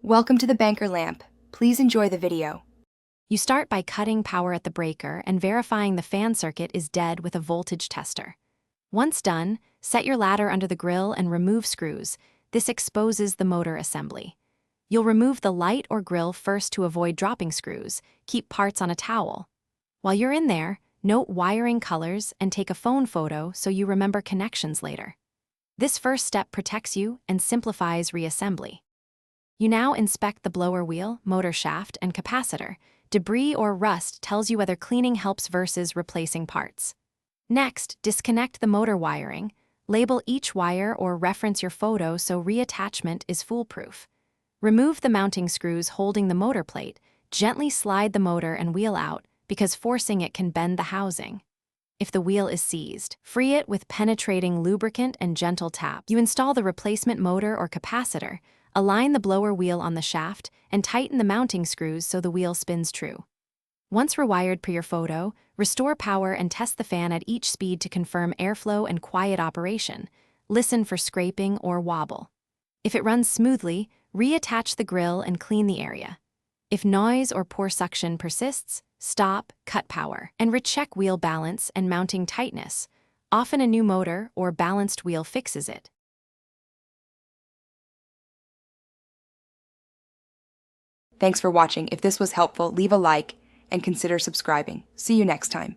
Welcome to the banker lamp. Please enjoy the video. You start by cutting power at the breaker and verifying the fan circuit is dead with a voltage tester. Once done, set your ladder under the grill and remove screws. This exposes the motor assembly. You'll remove the light or grill first to avoid dropping screws. Keep parts on a towel. While you're in there, note wiring colors and take a phone photo so you remember connections later. This first step protects you and simplifies reassembly. You now inspect the blower wheel, motor shaft, and capacitor. Debris or rust tells you whether cleaning helps versus replacing parts. Next, disconnect the motor wiring. Label each wire or reference your photo so reattachment is foolproof. Remove the mounting screws holding the motor plate. Gently slide the motor and wheel out because forcing it can bend the housing. If the wheel is seized, free it with penetrating lubricant and gentle tap. You install the replacement motor or capacitor. Align the blower wheel on the shaft and tighten the mounting screws so the wheel spins true. Once rewired per your photo, restore power and test the fan at each speed to confirm airflow and quiet operation. Listen for scraping or wobble. If it runs smoothly, reattach the grill and clean the area. If noise or poor suction persists, stop, cut power, and recheck wheel balance and mounting tightness. Often a new motor or balanced wheel fixes it. Thanks for watching. If this was helpful, leave a like and consider subscribing. See you next time.